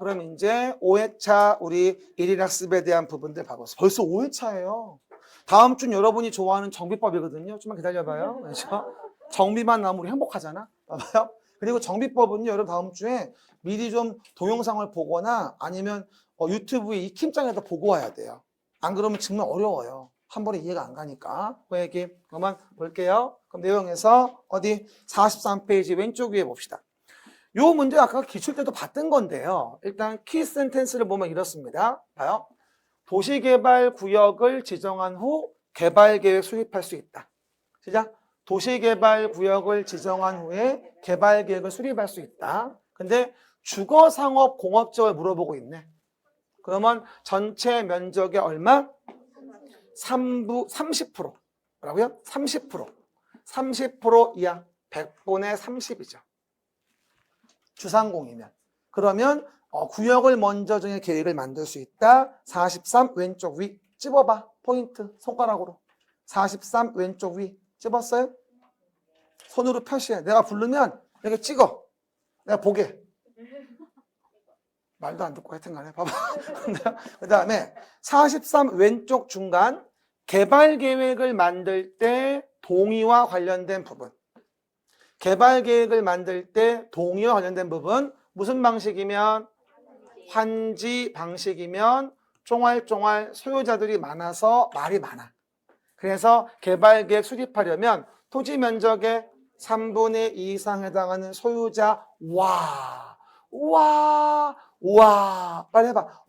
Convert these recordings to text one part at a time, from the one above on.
그럼 이제 5회차 우리 일일학습에 대한 부분들 봐보세요. 벌써 5회차예요. 다음 주는 여러분이 좋아하는 정비법이거든요. 좀만 기다려봐요. 그렇죠? 정비만 나오면 우리 행복하잖아. 봐봐요. 그리고 정비법은요, 여러분 다음 주에 미리 좀 동영상을 보거나 아니면 유튜브에 익힘장에다 보고 와야 돼요. 안 그러면 정말 어려워요. 한 번에 이해가 안 가니까. 그 얘기 그만 볼게요. 그럼 내용에서 어디 43페이지 왼쪽 위에 봅시다. 요 문제 아까 기출 때도 봤던 건데요. 일단 키 센텐스를 보면 이렇습니다. 봐요. 도시개발구역을 지정한 후 개발계획 수립할 수 있다. 시작. 도시개발구역을 지정한 후에 개발계획을 수립할 수 있다. 근데 주거상업공업지역을 물어보고 있네. 그러면 전체 면적의 얼마? 30%. 뭐라고요? 30%. 30% 이하. 100분의 30이죠. 주상공이면. 그러면 구역을 먼저 정해 계획을 만들 수 있다. 43 왼쪽 위 찝어봐. 포인트 손가락으로. 43 왼쪽 위 찝었어요? 손으로 표시해. 내가 부르면 이렇게 찍어. 내가 보게. 말도 안 듣고 하여튼 간에 봐봐. 그 다음에 43 왼쪽 중간 개발계획을 만들 때 동의와 관련된 부분. 개발계획을 만들 때 동의와 관련된 부분 무슨 방식이면 환지 방식이면 쫑알쫑알 소유자들이 많아서 말이 많아. 그래서 개발계획 수립하려면 토지 면적의 3분의 2 이상 해당하는 소유자 와 빨리 해봐.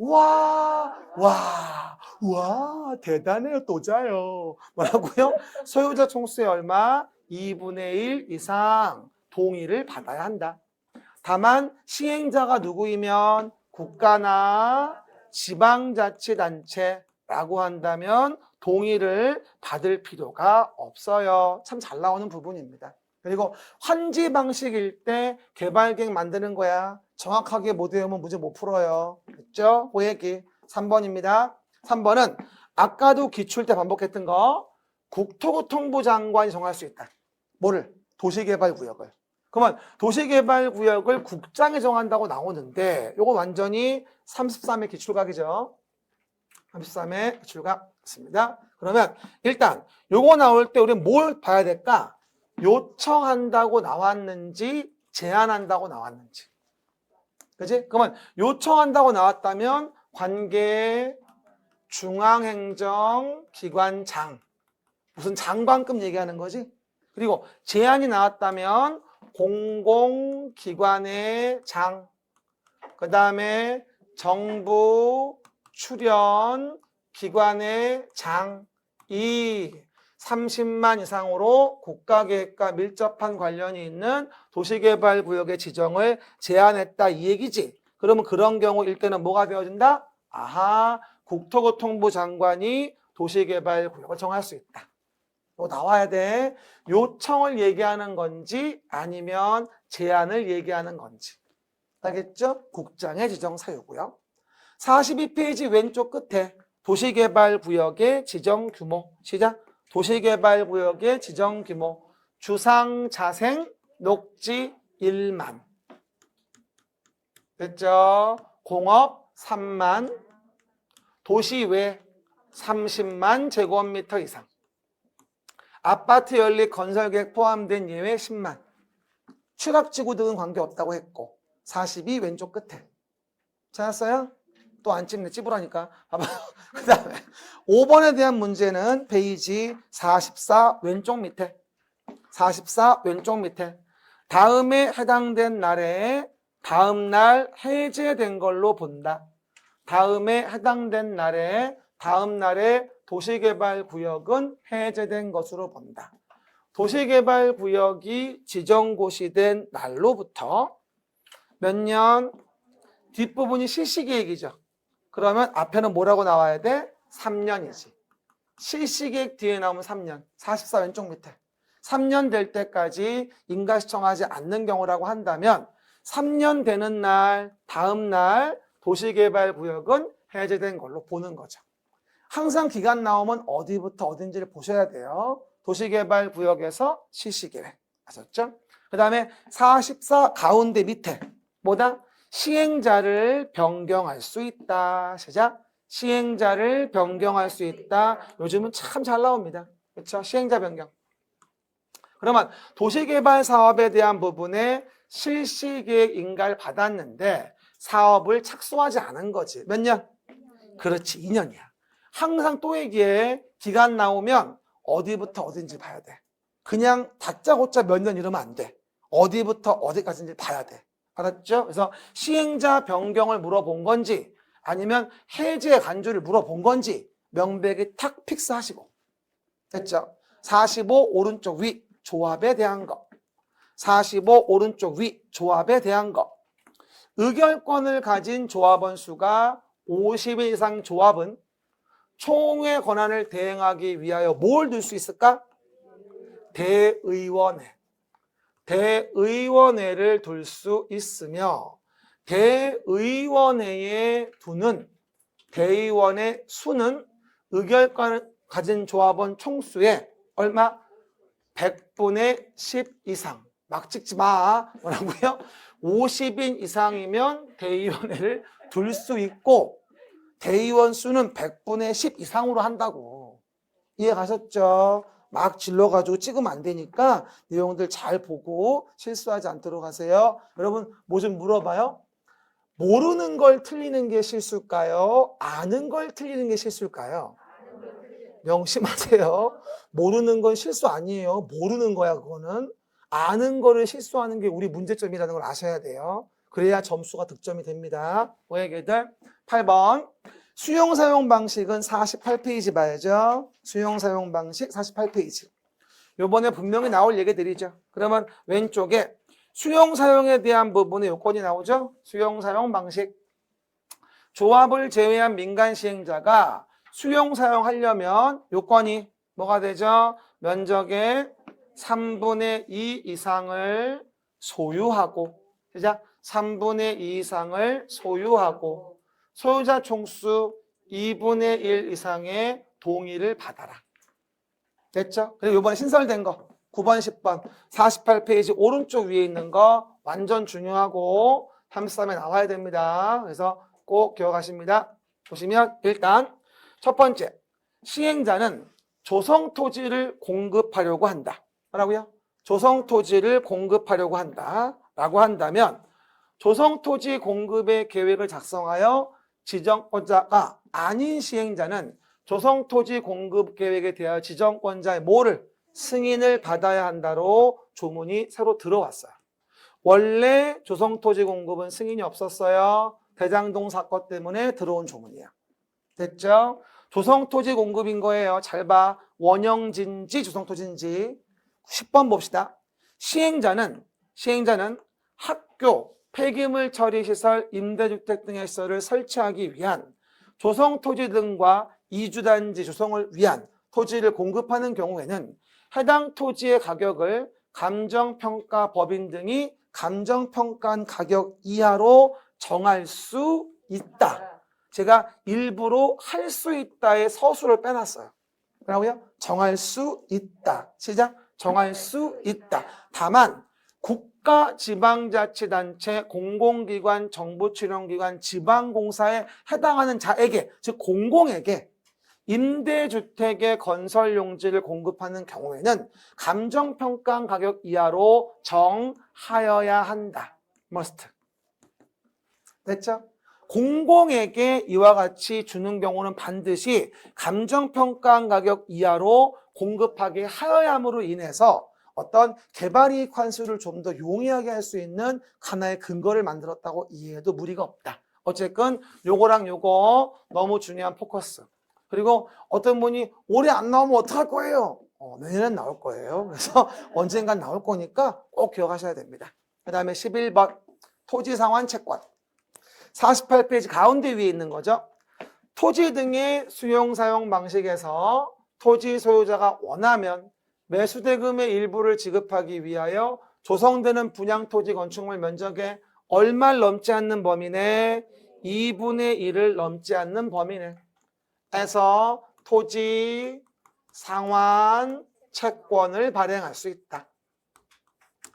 와 대단해요. 또자요. 뭐라고요? 소유자 총수의 얼마? 2분의 1 이상 동의를 받아야 한다. 다만 시행자가 누구이면 국가나 지방자치단체라고 한다면 동의를 받을 필요가 없어요. 참 잘 나오는 부분입니다. 그리고 환지 방식일 때 개발계획 만드는 거야. 정확하게 못 외우면 문제 못 풀어요. 됐죠? 그 얘기 3번입니다. 3번은 아까도 기출 때 반복했던 거 국토교통부 장관이 정할 수 있다. 뭐를? 도시개발구역을. 그러면 도시개발구역을 국장이 정한다고 나오는데 요거 완전히 33의 기출각이죠. 33의 기출각 있습니다. 그러면 일단 요거 나올 때 우리는 뭘 봐야 될까? 요청한다고 나왔는지 제안한다고 나왔는지. 그치? 그러면 요청한다고 나왔다면 관계 중앙행정기관장 무슨 장관급 얘기하는 거지? 그리고 제안이 나왔다면 공공기관의 장, 그 다음에 정부 출연 기관의 장이 30만 이상으로 국가계획과 밀접한 관련이 있는 도시개발구역의 지정을 제안했다 이 얘기지. 그러면 그런 경우일 때는 뭐가 되어진다? 아하, 국토교통부 장관이 도시개발구역을 정할 수 있다. 이거 나와야 돼. 요청을 얘기하는 건지 아니면 제안을 얘기하는 건지. 알겠죠? 국장의 지정 사유고요. 42페이지 왼쪽 끝에 도시개발구역의 지정 규모. 시작. 도시개발구역의 지정 규모. 주상자생 녹지 1만. 됐죠? 공업 3만. 도시외 30만 제곱미터 이상. 아파트 연립 건설계획 포함된 예외 10만. 취락지구 등은 관계없다고 했고 42 왼쪽 끝에. 찾았어요? 또 안 찍네. 찝으라니까. 봐봐요. 그 다음에 5번에 대한 문제는 페이지 44 왼쪽 밑에. 44 왼쪽 밑에. 다음에 해당된 날에 다음 날 해제된 걸로 본다. 다음에 해당된 날에 다음 날에 도시개발구역은 해제된 것으로 본다. 도시개발구역이 지정고시된 날로부터 몇 년? 뒷부분이 실시계획이죠. 그러면 앞에는 뭐라고 나와야 돼? 3년이지. 실시계획 뒤에 나오면 3년. 44 왼쪽 밑에. 3년 될 때까지 인가시청하지 않는 경우라고 한다면 3년 되는 날, 다음 날 도시개발구역은 해제된 걸로 보는 거죠. 항상 기간 나오면 어디부터 어딘지를 보셔야 돼요. 도시개발구역에서 실시계획. 아셨죠? 그 다음에 44 가운데 밑에 뭐다? 시행자를 변경할 수 있다. 시작. 시행자를 변경할 수 있다. 요즘은 참 잘 나옵니다. 그렇죠? 시행자 변경. 그러면 도시개발 사업에 대한 부분에 실시계획 인가를 받았는데 사업을 착수하지 않은 거지. 몇 년? 그렇지, 2년이야. 항상 또 얘기해. 기간 나오면 어디부터 어딘지 봐야 돼. 그냥 다짜고짜 몇 년 이러면 안 돼. 어디부터 어디까지인지 봐야 돼. 알았죠? 그래서 시행자 변경을 물어본 건지 아니면 해제 간주를 물어본 건지 명백히 탁 픽스하시고. 됐죠? 45 오른쪽 위 조합에 대한 거. 45 오른쪽 위 조합에 대한 거. 의결권을 가진 조합원 수가 50일 이상 조합은 총회 권한을 대행하기 위하여 뭘 둘 수 있을까? 대의원회. 대의원회를 둘 수 있으며 대의원회에 두는 대의원의 수는 의결권을 가진 조합원 총수의 얼마? 100분의 10 이상. 막 찍지 마. 뭐라고요? 50인 이상이면 대의원회를 둘 수 있고 대의원 수는 100분의 10 이상으로 한다고. 이해 가셨죠? 막 질러가지고 찍으면 안 되니까 내용들 잘 보고 실수하지 않도록 하세요. 여러분 뭐 좀 물어봐요. 모르는 걸 틀리는 게 실수일까요? 아는 걸 틀리는 게 실수일까요? 명심하세요. 모르는 건 실수 아니에요. 모르는 거야 그거는. 아는 거를 실수하는 게 우리 문제점이라는 걸 아셔야 돼요. 그래야 점수가 득점이 됩니다. 오해계들 8번 수용사용 방식은 48페이지 봐야죠. 수용사용 방식 48페이지. 요번에 분명히 나올 얘기들이죠. 그러면 왼쪽에 수용사용에 대한 부분에 요건이 나오죠. 수용사용 방식. 조합을 제외한 민간 시행자가 수용사용하려면 요건이 뭐가 되죠? 면적의 3분의 2 이상을 소유하고, 시작. 3분의 2 이상을 소유하고, 소유자 총수 2분의 1 이상의 동의를 받아라. 됐죠? 그리고 이번에 신설된 거 9번, 10번, 48페이지 오른쪽 위에 있는 거 완전 중요하고 33에 나와야 됩니다. 그래서 꼭 기억하십니다. 보시면 일단 첫 번째, 시행자는 조성토지를 공급하려고 한다. 뭐라고요? 조성토지를 공급하려고 한다. 라고 한다면 조성토지 공급의 계획을 작성하여 지정권자가 아닌 시행자는 조성토지 공급 계획에 대하여 지정권자의 뭐를? 승인을 받아야 한다로 조문이 새로 들어왔어요. 원래 조성토지 공급은 승인이 없었어요. 대장동 사건 때문에 들어온 조문이에요. 됐죠? 조성토지 공급인 거예요. 잘 봐. 원형진지 조성토지인지. 10번 봅시다. 시행자는 학교, 폐기물 처리 시설, 임대주택 등의 시설을 설치하기 위한 조성토지 등과 이주단지 조성을 위한 토지를 공급하는 경우에는 해당 토지의 가격을 감정평가법인 등이 감정평가한 가격 이하로 정할 수 있다. 제가 일부러 할 수 있다의 서술을 빼놨어요. 뭐라고요? 정할 수 있다. 시작. 정할 수 있다. 다만 국가지방자치단체, 공공기관, 정부출연기관, 지방공사에 해당하는 자에게, 즉 공공에게 임대주택의 건설용지를 공급하는 경우에는 감정평가한 가격 이하로 정하여야 한다. must. 됐죠? 공공에게 이와 같이 주는 경우는 반드시 감정평가한 가격 이하로 공급하게 하여야 함으로 인해서 어떤 개발이익 환수를 좀 더 용이하게 할 수 있는 하나의 근거를 만들었다고 이해해도 무리가 없다. 어쨌든 요거랑 요거 너무 중요한 포커스. 그리고 어떤 분이 올해 안 나오면 어떡할 거예요? 내년엔 나올 거예요. 그래서 언젠간 나올 거니까 꼭 기억하셔야 됩니다. 그 다음에 11번 토지상환 채권. 48페이지 가운데 위에 있는 거죠. 토지 등의 수용사용 방식에서 토지 소유자가 원하면 매수대금의 일부를 지급하기 위하여 조성되는 분양토지 건축물 면적의 얼마를 넘지 않는 범위내 2분의 1을 넘지 않는 범위내 에서 토지 상환 채권을 발행할 수 있다.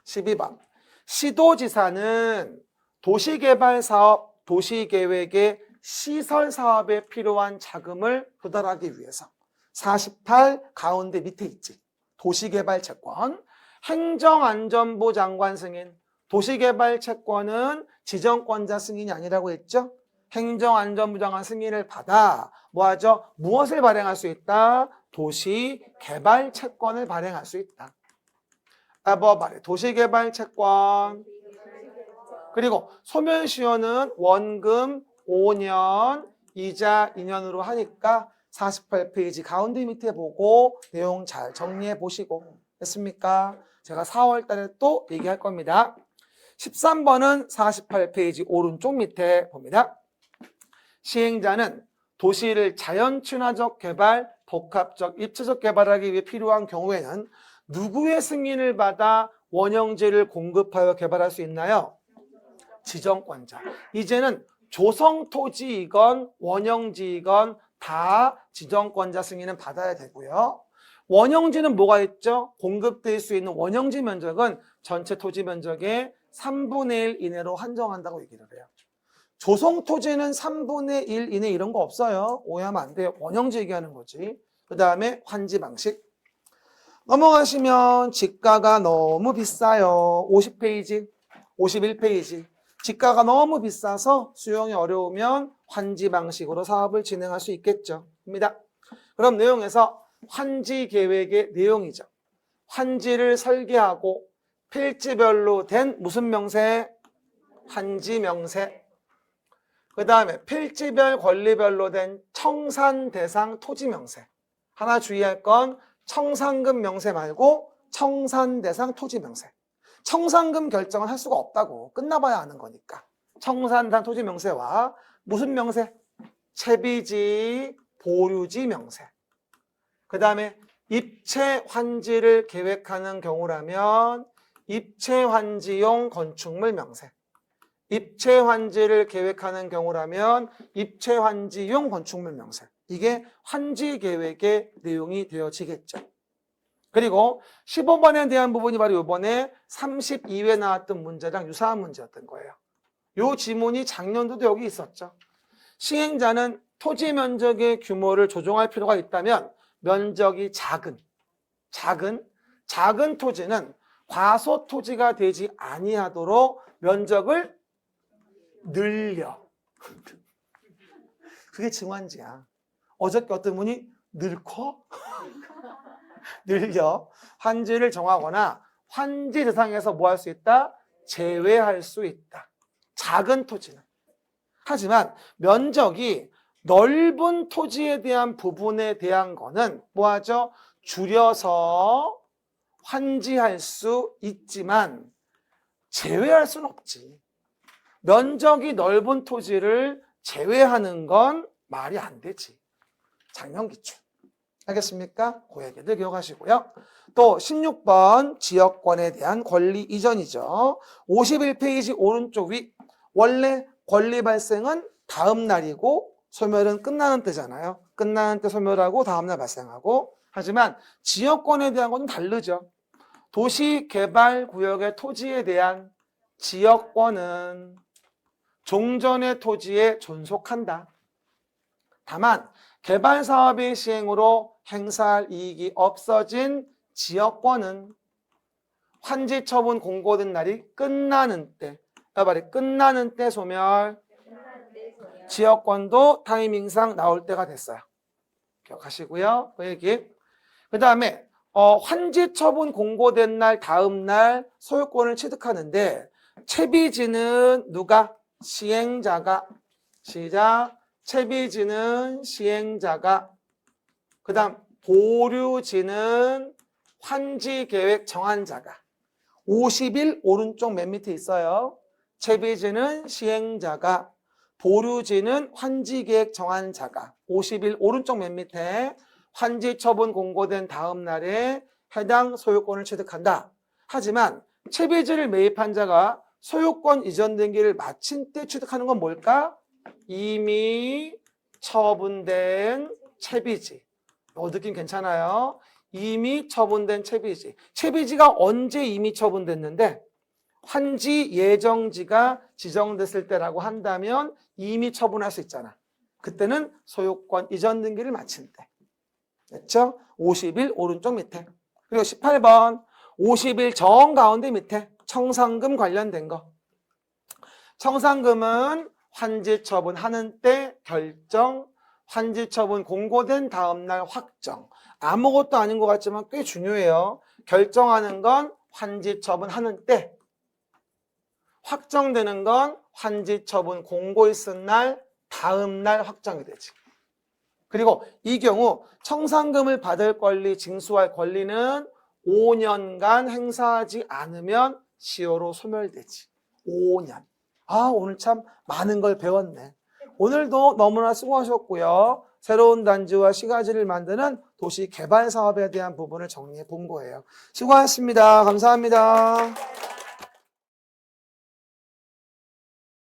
12번 시도지사는 도시개발사업, 도시계획의 시설사업에 필요한 자금을 조달하기 위해서 48 가운데 밑에 있지. 도시개발채권, 행정안전부 장관 승인. 도시개발채권은 지정권자 승인이 아니라고 했죠. 행정안전부 장관 승인을 받아 뭐하죠? 무엇을 발행할 수 있다? 도시개발채권을 발행할 수 있다. 뭐 말해? 도시개발채권. 그리고 소멸시효는 원금 5년, 이자 2년으로 하니까 48페이지 가운데 밑에 보고 내용 잘 정리해 보시고. 됐습니까? 제가 4월 달에 또 얘기할 겁니다. 13번은 48페이지 오른쪽 밑에 봅니다. 시행자는 도시를 자연친화적 개발, 복합적, 입체적 개발하기 위해 필요한 경우에는 누구의 승인을 받아 원형지를 공급하여 개발할 수 있나요? 지정권자. 이제는 조성토지이건 원형지이건 다 지정권자 승인은 받아야 되고요. 원형지는 뭐가 있죠? 공급될 수 있는 원형지 면적은 전체 토지 면적의 3분의 1 이내로 한정한다고 얘기를 해요. 조성토지는 3분의 1 이내 이런 거 없어요. 오해하면 안 돼요. 원형지 얘기하는 거지. 그 다음에 환지 방식. 넘어가시면 지가가 너무 비싸요. 50페이지, 51페이지. 지가가 너무 비싸서 수용이 어려우면 환지 방식으로 사업을 진행할 수 있겠죠. 입니다. 그럼 내용에서 환지 계획의 내용이죠. 환지를 설계하고 필지별로 된 무슨 명세? 환지 명세. 그 다음에 필지별 권리별로 된 청산 대상 토지 명세. 하나 주의할 건 청산금 명세 말고 청산 대상 토지 명세. 청산금 결정을 할 수가 없다고. 끝나봐야 아는 거니까. 청산 대상 토지 명세와 무슨 명세? 채비지, 보류지 명세. 그 다음에 입체 환지를 계획하는 경우라면 입체 환지용 건축물 명세. 입체 환지를 계획하는 경우라면 입체 환지용 건축물 명세. 이게 환지 계획의 내용이 되어지겠죠. 그리고 15번에 대한 부분이 바로 이번에 32회 나왔던 문제랑 유사한 문제였던 거예요. 이 지문이 작년도도 여기 있었죠. 시행자는 토지 면적의 규모를 조정할 필요가 있다면 면적이 작은 토지는 과소 토지가 되지 아니하도록 면적을 늘려. 그게 증환지야. 어저께 어떤 분이 늘커? 늘려. 환지를 정하거나 환지 대상에서 뭐 할 수 있다? 제외할 수 있다. 작은 토지는. 하지만 면적이 넓은 토지에 대한 부분에 대한 거는 뭐 하죠? 줄여서 환지할 수 있지만 제외할 수는 없지. 면적이 넓은 토지를 제외하는 건 말이 안 되지. 작년 기출. 알겠습니까? 그 얘기들 기억하시고요. 또 16번 지역권에 대한 권리 이전이죠. 51페이지 오른쪽 위. 원래 권리 발생은 다음 날이고 소멸은 끝나는 때잖아요. 끝나는 때 소멸하고 다음 날 발생하고. 하지만 지역권에 대한 건 다르죠. 도시개발구역의 토지에 대한 지역권은 종전의 토지에 존속한다. 다만 개발사업의 시행으로 행사할 이익이 없어진 지역권은 환지처분 공고된 날이 끝나는 때, 끝나는 때 소멸, 지역권도 타이밍상 나올 때가 됐어요. 기억하시고요. 그 얘기. 그 다음에 환지처분 공고된 날 다음 날 소유권을 취득하는데 채비지는 누가? 시행자가. 시작. 채비지는 시행자가. 그 다음 보류지는 환지계획 정한 자가. 50일 오른쪽 맨 밑에 있어요. 채비지는 시행자가. 보류지는 환지계획 정한 자가. 50일 오른쪽 맨 밑에 환지처분 공고된 다음 날에 해당 소유권을 취득한다. 하지만 채비지를 매입한 자가 소유권 이전 등기를 마친 때 취득하는 건 뭘까? 이미 처분된 채비지. 느낌 괜찮아요? 이미 처분된 채비지. 채비지가 언제 이미 처분됐는데? 환지 예정지가 지정됐을 때라고 한다면 이미 처분할 수 있잖아. 그때는 소유권 이전 등기를 마친 때. 됐죠? 50일 오른쪽 밑에. 그리고 18번 50일 정 가운데 밑에 청산금 관련된 거. 청산금은 환지 처분하는 때 결정, 환지 처분 공고된 다음 날 확정. 아무것도 아닌 것 같지만 꽤 중요해요. 결정하는 건 환지 처분하는 때, 확정되는 건 환지 처분 공고 있은 날 다음 날 확정이 되지. 그리고 이 경우 청산금을 받을 권리, 징수할 권리는 5년간 행사하지 않으면 시효로 소멸되지. 5년. 아, 오늘 참 많은 걸 배웠네. 오늘도 너무나 수고하셨고요. 새로운 단지와 시가지를 만드는 도시 개발 사업에 대한 부분을 정리해 본 거예요. 수고하셨습니다. 감사합니다.